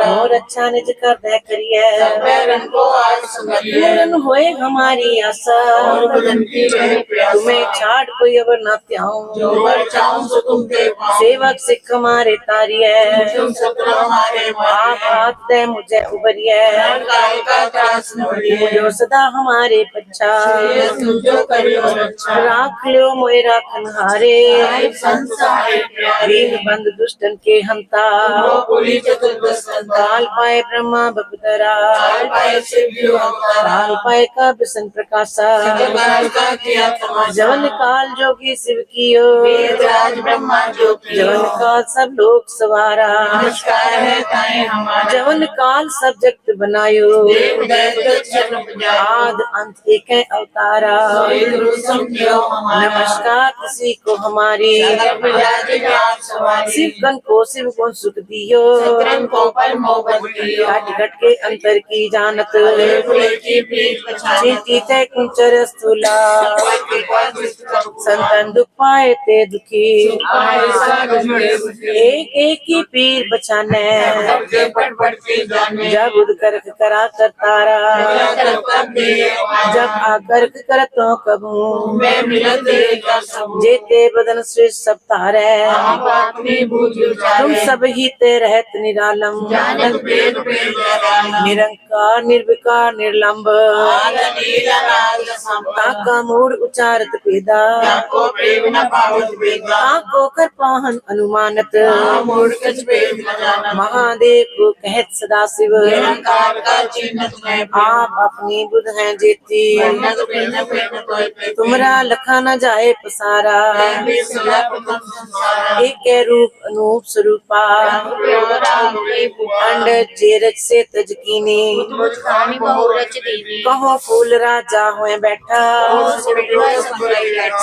और अच्छा निज कर दे करिए पूरन होए हमारी आशा तुम्हें छाड़ कोई अबर न त्याऊं सेवक सिख हमारे तारिये आप हाथ दे मुझे उबरिए जो सदा हमारे पच्छा राख लो मोए राखन हारे दीन बंद दुष्टन के हंता काल पाए ब्रह्मा बपुतरा काल पाए का बिसन प्रकाशा जवन काल जोगी शिव कियो जवन काल सब लोग सवारा जवन काल सब जगत बनायो आद अंत एक अवतारा नमस्कार किसी को हमारी शिव गण को शिव गुण सुख दियो घट घट के अंतर की जानत चीते कुंचर स्थूला संतन दुख पाए ते दुखी एक एक की पीर बचाने जब उद करक करा कर तारा जब आकर कर तो कबू जेते बदन श्रेष्ठ सब तारे तुम सब ही ते रहत निरालम निरंकार निर्विकार निर्लंब ताका मूड उचारत पेदा ताको कर पाहन अनुमानत महादेव को कहत सदा शिव आप अपनी बुध हैं जेती तुमरा लखा न जाए पसारा एक रूप अनूप स्वरूपा अंड जेरज से तजकीनी कहो फूल राजा हुए बैठा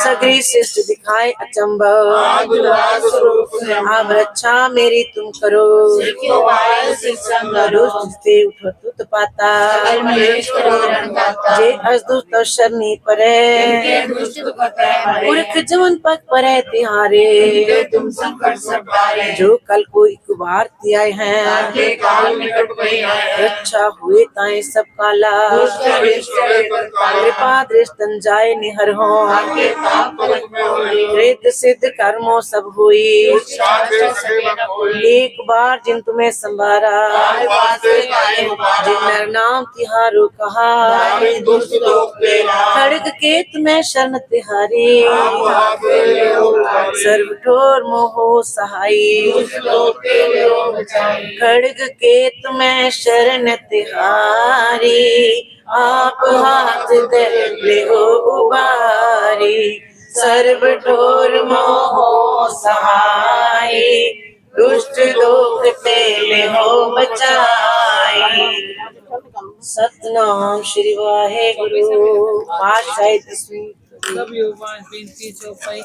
सगरी शिष्ट दिखाए अचंभ अब रक्षा मेरी तुम करो से उठो तुत पाता जे असदुष्ट शरणी परे पुरख जवन पग परे तिहारे जो कल को एक बार आए हैं रक्षा हुए ताए सब काला कृपा दृष्टन जाए निहर हो रिद्ध सिद्ध कर्मों सब हुई एक बार जिन तुम्हें संभारा जिन नाम तिहारो कहा खड़ग के तुम्हें शरण तिहारी सर्व ठोर मोहो सहाई खड़ग के तुम्हें शरण तिहारी आप हाथ दे ले उबारी सर्व ठोर मोहो सहाय दुष्ट लोक ते ले हो बचाई सतनाम श्री वाहेगुरु पातशाही दसवीं सब युवा बिनती चौपाई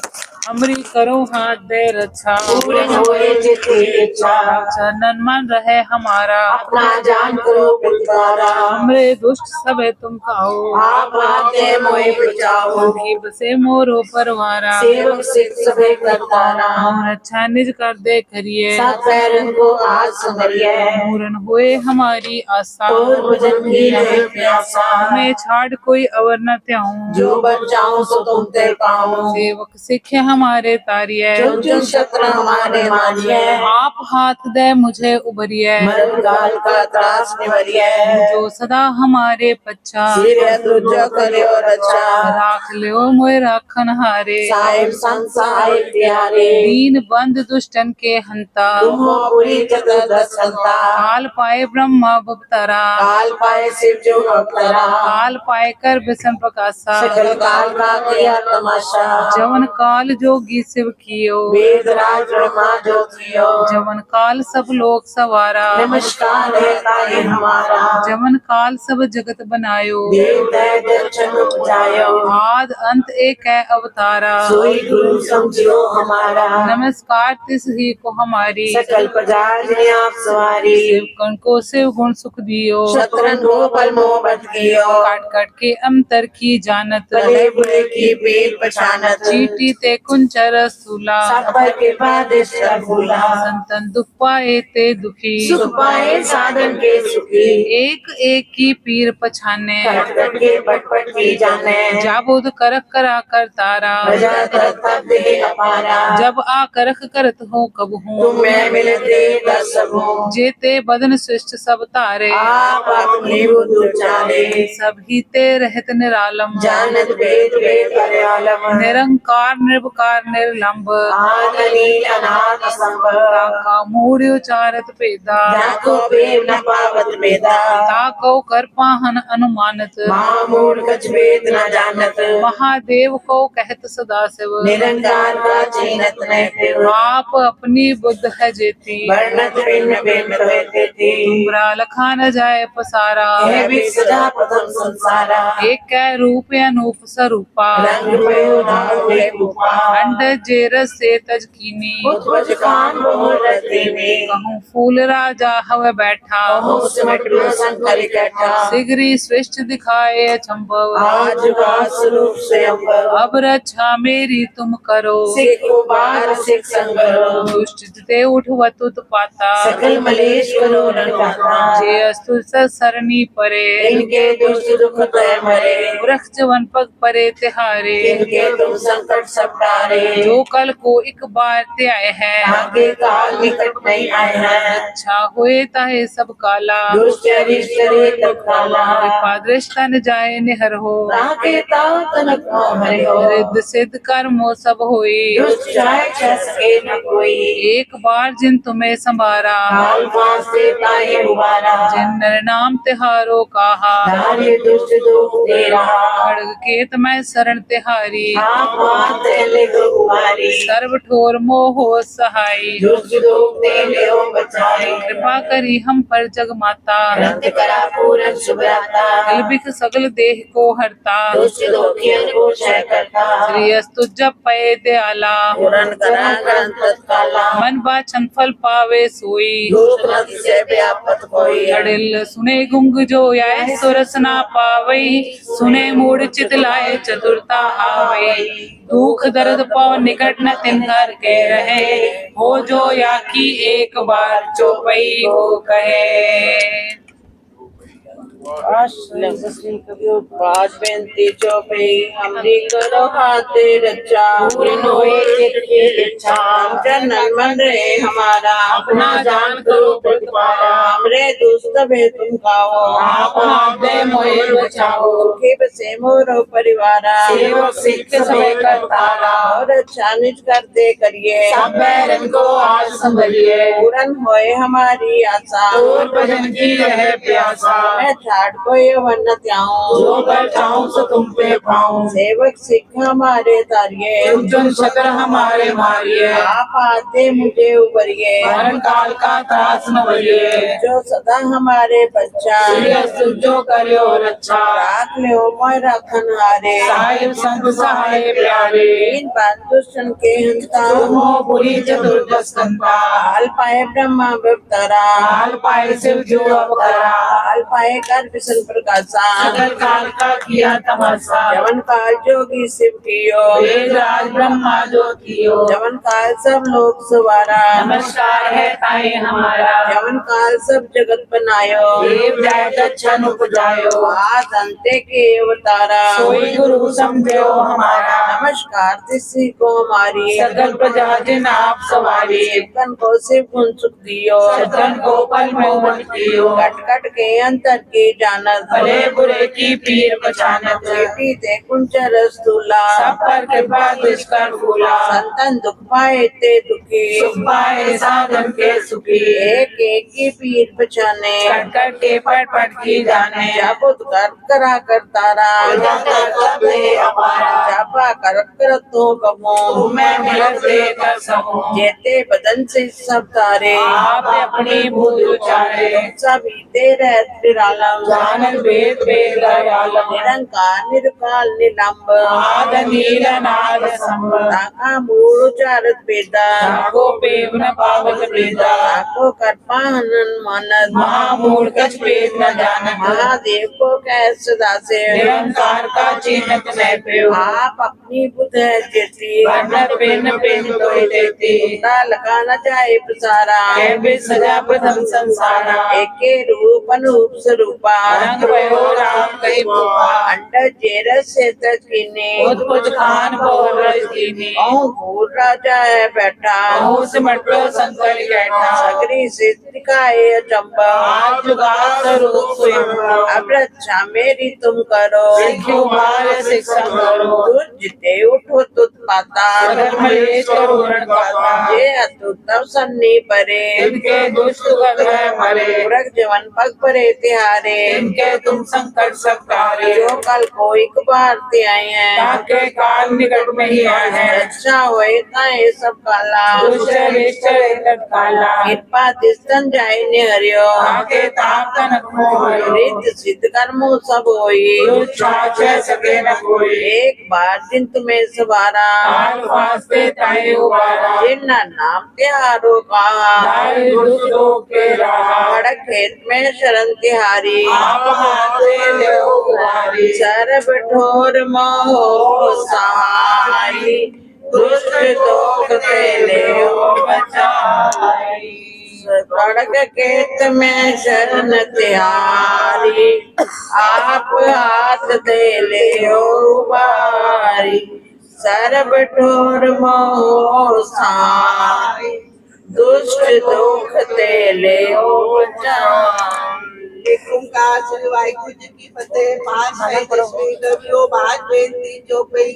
अमरी करो हाथ दे रक्षा पूर्ण होए जिते इच्छा चरणन मन रहे हमारा अपना जान करो प्रतिकारा हमरे दुष्ट सबे तुम खाओ आप आते मोए बचाओ की बसे मोरो परवारा सेवक सिख सबे करतारा हम रक्षा निज कर दे करिए सात पैरन को आज संभरिए पूर्ण होए हमारी आशा और भजन की रहे प्यासा हमें छाड़ कोई अवर न त्याऊं जो बचाओ सो तुम ते पाओ सेवक सिख हमारे तारिये चुन चुन शस्त्र हमारे मारिए आप हाथ दे मुझे उबरिए मरण काल का त्रास निवरिए जो सदा हमारे पच्छा सिर तुझ करे और अच्छा राख लियो मोए राखन हारे साहिब संत साहिब प्यारे दीन बंद दुष्टन के हंता तुम हो पूरी चतुर्दश संता काल पाए ब्रह्मा बपतरा काल पाए शिव जो अवतरा काल पाए कर बिसन प्रकाशा सकल काल का किया तमाशा जवन काल जोगी शिव कियो वेद राज ब्रह्मा ज्योतियो जवन काल सब लोग सवारा नमस्कार है ताये हमारा जवन काल सब जगत बनायो देव दय दर्शन उपजायो आद अंत एक है अवतारा सोई गुरु समझियो हमारा नमस्कार तिस ही को हमारी सकल प्रजा जिन्हें आप सवारी शिवगण को शिव गुण सुख दियो शत्रन को पल मोह बद कियो काट काट के अंतर की जानत भले बुरे की पीर पछानत चीटी ते कुंचर सूला सब पर कृपा दृष्टि भूला संतन दुख पाए ते दुखी सुख पाए साधन के सुखी एक एक की पीर पछाने कट कट के पट की जाने जाबुद करक करा कर तारा प्रजा तब दे अपारा जब आ करख करत हो कब हूँ तुम मैं मिलते दस सबों जेते बदन सृष्ट सब तारे आप अपने बुद्ध उचारे सब ही ते रहत निरालम जानत वेद वेद आलम निरंकार निर्विकार निर्लंब आननील अनाथ संभव ताका मूढ़ उचारत पेदा जाको प्रेम न पावत वेदा ताको कर पाहन अनुमानत महामूढ़ कछ वेद न जानत महादेव को कहत सदा शिव निरंकार का चिन्हत न फिर आप अपनी बुद्ध है जेती वर्णत भिन्न भिन्न रहते थे तुमरा लखा न जाए पसारा है भी सदा प्रथम संसारा एक कै रूप अनूप स्वरूपा रंग पयो नाम हुए रूपा अंड जेरस से तज कीनी उत्पज कान बहु रति में कहूँ फूल राजा हव बैठा बहु सिमट लो संकर इकट्ठा सिगरी श्रेष्ठ दिखाए अचंभव आज का स्वरूप से अब रक्षा मेरी तुम करो सिख उबार सिख संगरो दुष्ट ते उठवत उत्पाता सकल मलेश करो रंगाता जे अस्तु सरनी परे इनके दुष्ट दुख तय मरे वृक्ष वन पग परे तिहारे इनके तुम संकट सब टारे जो कल को एक बार ते आए हैं आगे काल निकट नहीं आए हैं अच्छा हुए ताहे सब काला दुष्ट अरिष्ट रे तत्काला कृपा दृष्टा न जाए निहर हो ताके ताव तनक न हरे हो रिद्ध सिद्ध कर्मो सब होई दुष्ट चाहे छह सके न कोई एक बार जिन तुम्हें संभारा काल पास से ताहे उबारा जिन नर नाम तिहारो कहा धारे दुष्ट दुख दे रहा खड़ग केत मैं शरण तिहारी आप मात ले दो कुमारी सर्व ठोर मोह सहाई दुष्ट दुख दे ले हो बचाई कृपा करी हम पर जग माता ग्रंथ करा पूरन सुभ्राता कलबिख सगल देह को हरता दुष्ट दुखियन को क्षय करता श्री अस्तु जब पय दयाला पूरन करा ग्रंथ तत्काला मन बाचन फल पावे सोई दुष्ट नद से व्यापत कोई अड़िल सुने गुंग जो आए सुरस ना पावई सुने मूड चित लाए चतुरता आवई दुख दर्द पाव निकट न तिनकर के रहे हो जो या की एक बार चौपई हो कहे पाँच बेनती चौपई हमरी करो हाथे रक्षा पूर्ण होए चित्त की इच्छा जनन मन रहे हमारा अपना जान करो प्रतिपाला हमरे दुष्ट भे तुम खाओ आप हाथ दे मोहे बचाओ दुखी बसे मोरो परिवारा सेवक सिख सबे करतारा और अच्छा निज करते करिए सब बैरन को आज संभलिए पूरन होए हमारी आशा और भजन की रहे प्यासा मैं छाड़ को यवन न त्याऊं जो कर चाहूं सो तुम पे पाऊं सेवक सिख हमारे तारिये जुन शतर हमारे मारिये आप आते मुझे उबरिए मरण काल का त्रास न भरिए जो सदा हमारे बच्चा जो करियो रक्षा राख लियो मैं रखन हारे साहिब संत सहाय प्यारे इन बात दुष्टन के हंता मोह बुरी चतुर्दश कंता हाल पाए ब्रह्मा विवतारा हाल पाए शिव जो अवतारा हाल पाए कर विष्णु प्रकाशा सकल काल का किया तमाशा जवन काल जोगी शिव कियो वेद राज ब्रह्मा जो कियो जवन काल सब लोग सवारा नमस्कार है ताई हमारा जवन काल सब जगत बनायो देव जाय दक्षन उपजायो आज अंते के अवतारा सोई गुरु समझो हमारा नमस्कार तिसी को हमारी सकल प्रजा जिन आप सवारी शिवकन को शिव गुण सुख दियो सज्जन को पल में उमट दियो कट कट के अंतर की जानत भले बुरे की पीर पहचानत चीटी ते कुंचर स्थूला सब पर कृपा दुष्कर फूला संतन दुख पाए ते दुखी सुख पाए साधन के सुखी एक एक की पीर पहचाने कट कट के पट पट की जाने जाबुत कर करा कर तारा जापा कर तो कमो मैं मिलत दे कर सकूं जेते बदन से सब तारे आप अपनी भूल उचारे सभी तेरे त्रिराला जानत वेद वेद दयालम निरंकार निरकाल निलंब आद नील नाद संभ ताका मूल उचारत वेदा नागो पेव न पावत वेदा ताको कर्पा हनन मानद महामूढ़ कछ वेद न जानत महादेव को कैसे दासे निरंकार का चिन्हत न पेव आप अपनी बुद्ध है जेती वर्णत पेन पेन तोय देती उल्टा लगाना चाहे प्रसारा कैबे सजा प्रथम संसारा एके रूप अनूप स्वरूपा रंग भयो राम कई भूपा अंड जेरस से तस्किने उद्भुत खान बोल रजनी भूल राजा है बैठा बहु सिमटो संकर कैठा सगरी से दिखाए चंबा आज जुगाड़ स्वरूप स्वयं अब रक्षा मेरी तुम करो सिखो मार शिक्षा करो तुझ जिते उठो तुत पाता सगल मलेश करुण गाता जे अतुत तब सन्नी परे इनके दुष्ट कर मरे मूरख जवन पग परे तिहारे इनके तुम संकट सब तारे जो कल को एक बार ते आए हैं ताके काल निकट में ही आए हैं अच्छा होए ताए सब काला दुष्ट रिष्ट काला कृपा तिस्तन जाए निहरियो ताके ताप का नखमो हरो रित सिद्ध कर्मो सब होई जो छाछ सके न कोई एक बार दिन तुम्हें सवारा काल वास्ते ताए उबारा जिन्ना नाम तिहारो कहा ताए दुष्टों के रहा खड़क खेत में शरण तिहारी आप हाथे ले उबारी सर्व ठोर मोह सहाई दुष्ट दोख ते ले बचाई खड़क खेत में शरण तिहारी आप हाथ दे ले उबारी सर्व ठोर मोह सहाई दुष्ट दोख ते ले ओंकार श्री वाहिगुरु जी की फतेह। पास है जिसमें कवियो बात बेनती जो पई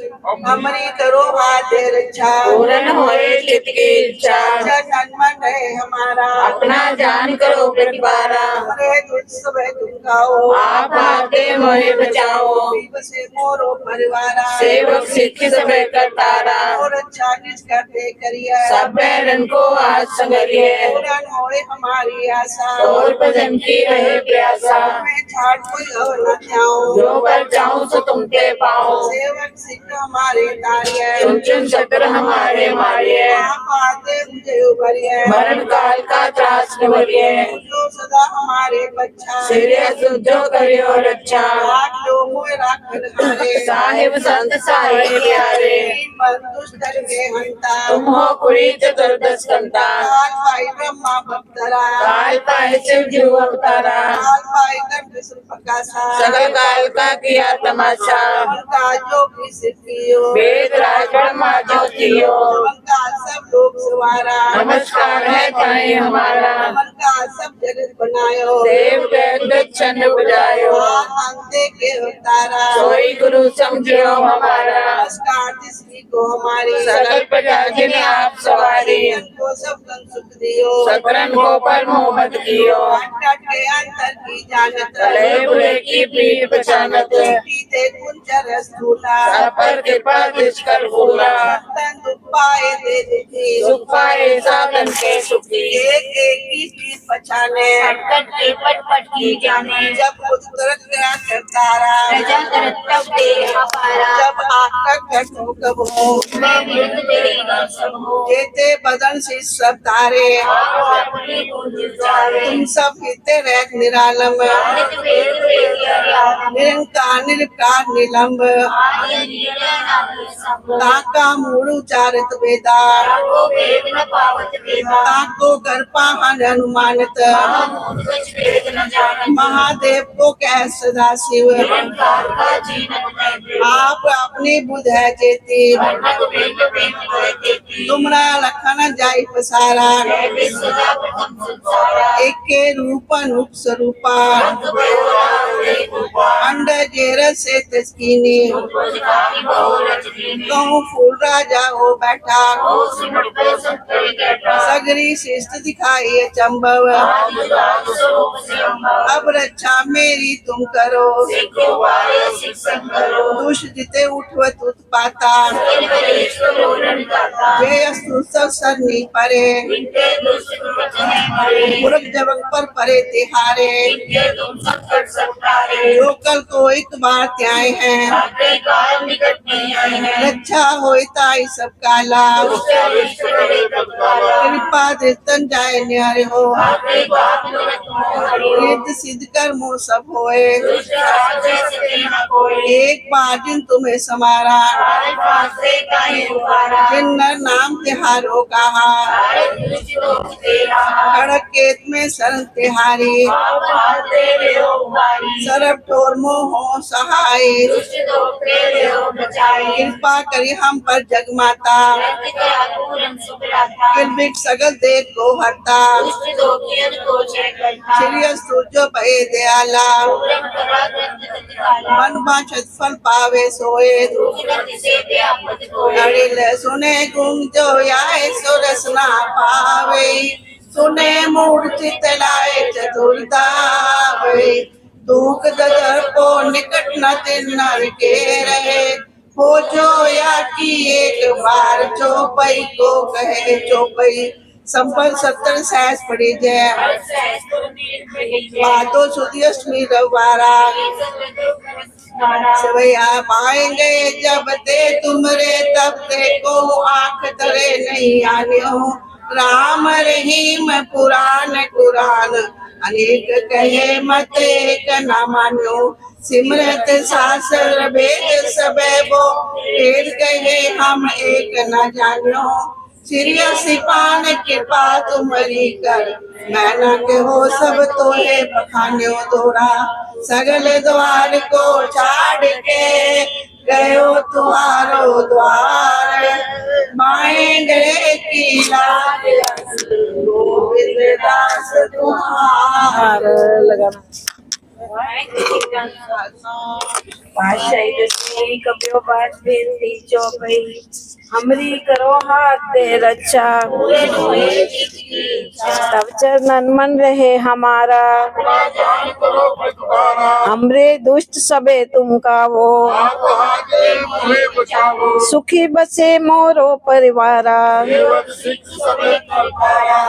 हमरी करो हाथ रक्षा पूर्ण होए चित की इच्छा जन मन है हमारा अपना जान करो प्रतिपारा हरे तुझ सब तुम गाओ आप आके मोहे बचाओ शिव से मोरो परिवारा सेवक सिख सब करतारा और अच्छा निज करते करिए सब बैरन को आज संगरिए पूर्ण होए हमारी आशा और भजन की रहे प्यासा मैं छाड़ कोई और न जाऊं जो कर चाहूं सो तुमके पाओ सेवक सिख हमारे तारिये चुन चुन शत्र हमारे मारिए आप आते मुझे उभरिए मरण काल का त्रास निवरिए जो सदा हमारे बच्चा सिरे सुजो करियो रक्षा राख लो मोए राखन हारे साहिब संत साहे प्यारे पर दुष्टर के हंता तुम हो कुरी चतुर्दश कंता काल पाई ब्रह्मा भक्तरा काल पाए शिव जी अवतारा काल पाई कंठ प्रकाशा सगल काल का किया तमाशा उनका जो भी सिद्धियो वेद राज ब्रह्मा ज्योतियो उनका सब लोग सवारा नमस्कार है ताई हमारा उनका सब जगत बनायो देव छंद बजायो अंते के उतारा सोई गुरु समझियो हमारा नमस्कार जिसकी को हमारी सगल प्रजा जिन्हें आप सवारी को सब गण सुख दियो सतरन को पर मोहब्बत कियो अंतर के अंतर की जानत भले बुरे की प्रीत पहचानत पीते कुंचर स्थूला पर कृपा कर फूला तन दुख पाए दे देती सुख पाए साधन के सुखी एक एक की पीठ पछाने संकट के पट पट की जाने जब खुद करत गया करतारा प्रजा करत तब दे अपारा जब आकर घटो कब हो मैं विरुद्ध तेरे घर सब हो जेते बदन से सब तारे आप अपनी पूज जावे तुम सब हिते रह निरालम नित वेद वेद आलम निरंकार निर्विकार निलंब आदि नील नाम सब ताका मूल उचारित वेदा को वेद न पावत वेदा ताको गर्पा हन अनुमानित महामूढ़ कुछ वेद न जानत महादेव को कह सदा शिव निरंकार का जीनत नहीं आप अपनी बुध है जेती वर्णत वेद वेद कोय देती तुमरा लखन जाई पसारा कैबे सदा प्रथम संसारा एके रूप अनूप स्वरूपा रंग भयो राम कई भूपा अंड जेर से तस्कीनी कुछ खानी बहु रजनी कहूँ फूल राजा हो बैठा ओ सिमट पे संकर कैठा सगरी शिष्ट दिखाई चंबव आदि राज स्वरूप से अब रक्षा मेरी तुम करो। सिखो वारे शिक्षण करो। दुष्ट जिते उठवत उत्पाता, वे अस्तु सब सरनी परे। इनके दुष्ट वचने मरे। मूर्ख जबन पर परे तिहारे, इनके तुम संकट सतारे। जो कल को एक बार त्याए हैं, आपके काल निकट नहीं आए हैं। रक्षा होई ताई सब काला। दुष्ट अरिष्ट करे तत्काला। कृपा दृष्टन जाए न्यारे हो, आपके बात निकट मोह हरियो। रिद्ध सिद्ध कर्मो सब होए। दुष्ट राज्य सके न कोई। एक बार जिन तुम्हें समारा, भारत वासे काहे उबारा। जिन नर नाम तिहारो कहा। भारत दुष्ट दोष तेरा। खड़क केत में शरण तिहारी, आप हाथे लेओ उबारी। सरब ठोर मोह सहाय। दुष्ट दोषे लेओ बचाई। कृपा करी हम पर जगमाता, रक्त का पूरन सुखलाता। किलबिक सगल देख को हरता। दुष्ट दोषियन को जय करता। श्री सूर्य भय दयाला, पूरन करा ग्रंथ तत्काला। मन बाछत फल पावे सोए। दुष्ट से व्यापत कोय। अड़िल सुने गुंग जो आए सो रसना पावे। सुने मूर्छित लाए चतुरता वे। दुख ददर को निकट न तिन नर के रहे। हो जो या की एक बार चौपई को कहे चौपई। संपल 70 सहस पड़ी जय, बातों सुधी अष्टमी रवारा। सवैया पाएंगे जब ते तुमरे, तब ते को आंख तरे नहीं आन्यो। राम रहीम पुराण कुरान, अनेक कहे मत एक न मान्यो। सिमरत शास्त्र वेद सबे वो, वेद कहे हम एक न जान्यो। श्री सिपान कृपा तुम्हारी कर, मैं न कहो सब तोहे बखान्यो दोरा। सगल द्वार को छाड़ के, गयो तुम्हारो द्वार। माए गए की लाज, गोविंद दास तुम्हार। लगाना पातशाही दसवीं कबियो बात बेनती चौपई। हमरी करो हाथ दे रक्षा, तब चरणन मन रहे हमारा। हमरे दुष्ट सबे तुम कावो, सुखी बसे मोरो परिवारा।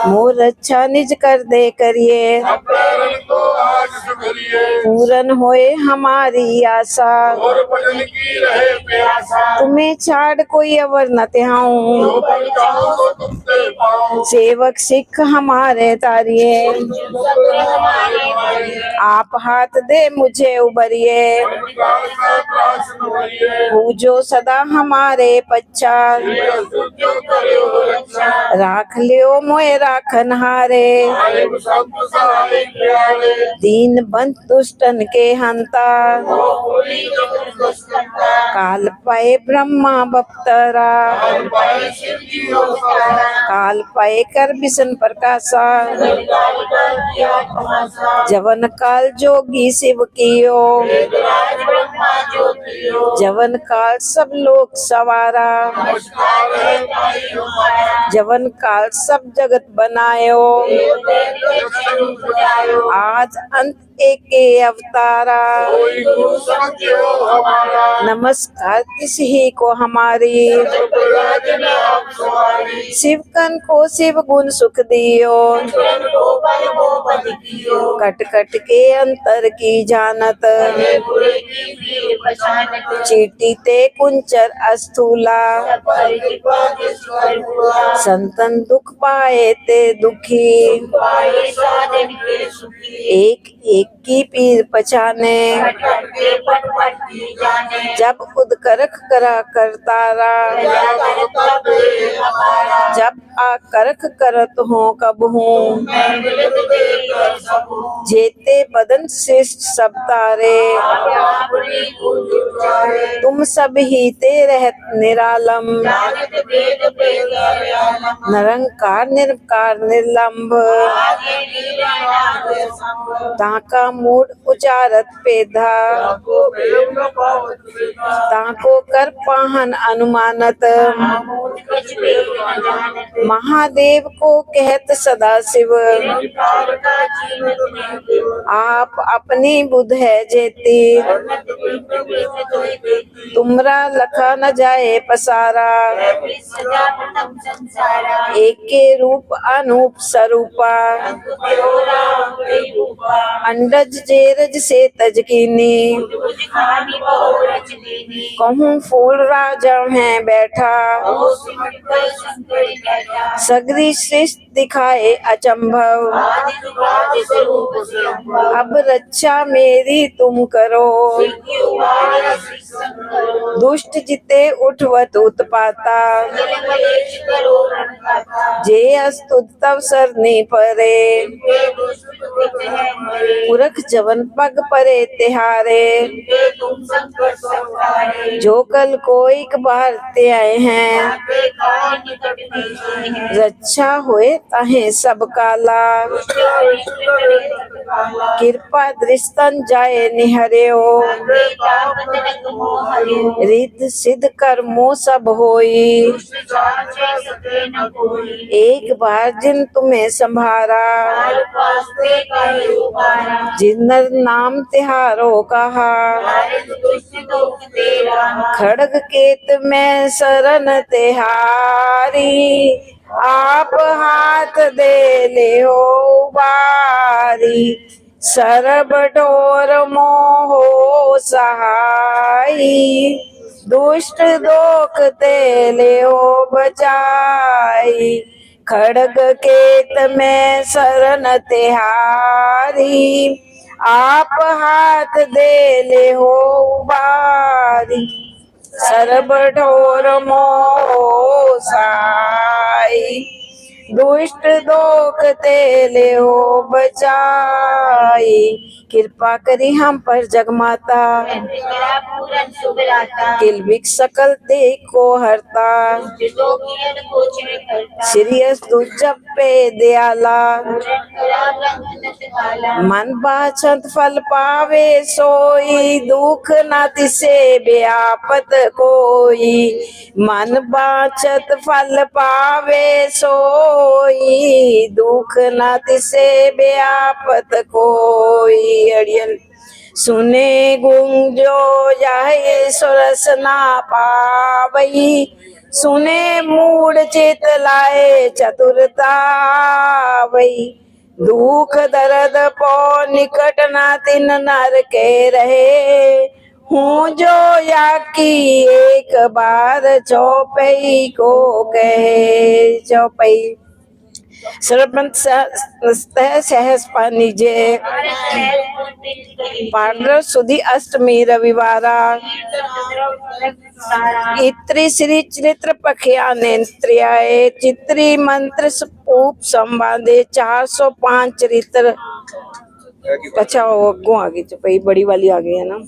मोर रक्षा निज कर दे करिए, पूरन होए हमारी आशा। तुम्हें छाड़ कोई अवर न त्याऊं, सेवक सिख हमारे तारिये। आप हाथ दे मुझे उबरिए, पूजो सदा हमारे पच्चा। राख लियो मोए राखन हारे, दीन बंद दुष्टन के हंता। काल पाए ब्रह्मा बप्तरा, काल पाए कर बिसन प्रकाशा। जवन काल जोगी शिव कियो, जवन काल सब लोग सवारा। जवन काल सब जगत बनायो, आज अंत एके अवतारा। नमस्कार किसी को हमारी, शिव कन को शिव गुण सुख दियो। कट कट के अंतर की जानत, चीटी ते कुंचर अस्थूला। संतन दुख पाए ते दुखी, एक एक की पीर पछाने। जब उदकरख करा करतारा, जब आकरख करत हो कब हूँ। जेते बदन श्रेष्ठ सब तारे, तुम सब ही ते रहत निरालम। निरंकार निर्विकार निर्लंब, ताका मूड उचारत पेधा। ताको कर पाहन अनुमानत, महादेव को कहत सदा शिव। आप अपनी बुध है जेती, तुमरा लखा न जाए पसारा। एक के रूप अनूप स्वरूपा, अंडज जेरज से तज कीनी। कहूँ फूल राजा है बैठा, सगरी सृष्टि दिखाए अचंभव। अब रक्षा मेरी तुम करो, दुष्ट जिते उठवत उत्पाता। जे अस्तुत तव सरनी परे, पुरख जवन पग परे तिहारे। जो कल कोई बार ते आए हैं, रक्षा होए ताहे सब काला। कृपा दृष्टन जाए निहर्यो, रिद्ध सिद्ध कर्मो सब होई। एक बार जिन तुम्हें संभारा, जिनर नाम तिहारो कहा। खड़ग केत में शरण तिहारी, आप हाथ दे ले हो बारी। सरब डोर मोहो सहाई, दुष्ट दोख ते ले हो बचाई। खड़ग केत में शरण तिहारी, आप हाथ दे ले हो बारी। सरब ढोर मोह साई, दुष्ट दोख ते ले हो बचाई। कृपा करी हम पर जगमाता, किलबिक सकल ते को हरता। श्रीयस दुजप पे दयाला, मन बाछंत फल पावे सोई। दुख न तिसे व्यापत कोई, मन बाछत फल पावे सोई। दुख न तिसे व्यापत कोई। अड़ियल सुने गुंजो जाए सुरस ना पावई, सुने मूड चित लाए चतुरता वही। दुख दर्द पो निकट ना तिन नर के रहे, हूँ जो या की एक बार चौपई को कहे। चौपई सर्वंत सहस पानीजे, पांडव सुधी अष्टमी रविवारा। इत्री श्री चरित्र पखिया नेत्रियाए, चित्री मंत्र उप संवादे 405 चरित्र। अच्छा वो अगो आगे चपई बड़ी वाली आ गई है ना।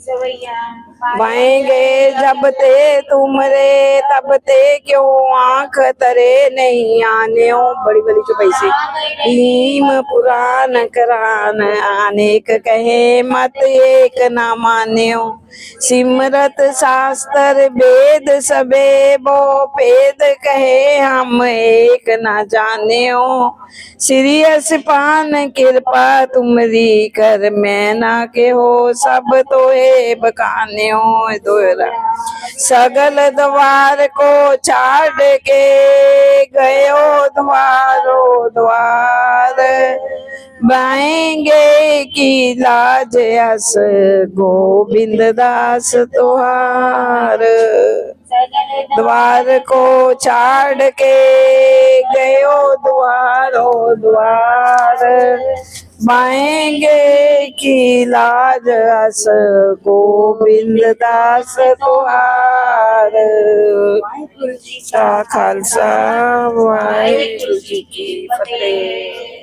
बाएंगे जब ते तुमरे, तब ते क्यों आंख तरे नहीं आने। बड़ी वाली चपई से भीम पुराण करान, अनेक कहे मत एक ना मान्यो। सिमरत शास्त्र वेद सबे, बो भेद कहे हम एक ना जान्यो। श्रीयस पान कृपा तुमरी, कर मैं ना के हो सब तो है बकान्यो। दोहरा सगल द्वार को छाड़ के, गयो द्वारो द्वार। बाएंगे की लाज अस, गोविंद दास तुहार। द्वार को छाड़ के, गयो द्वारो द्वार। बाएंगे की लाज अस, गोविंद दास तुहार। खालसा वाहिगुरु जी की फतेह।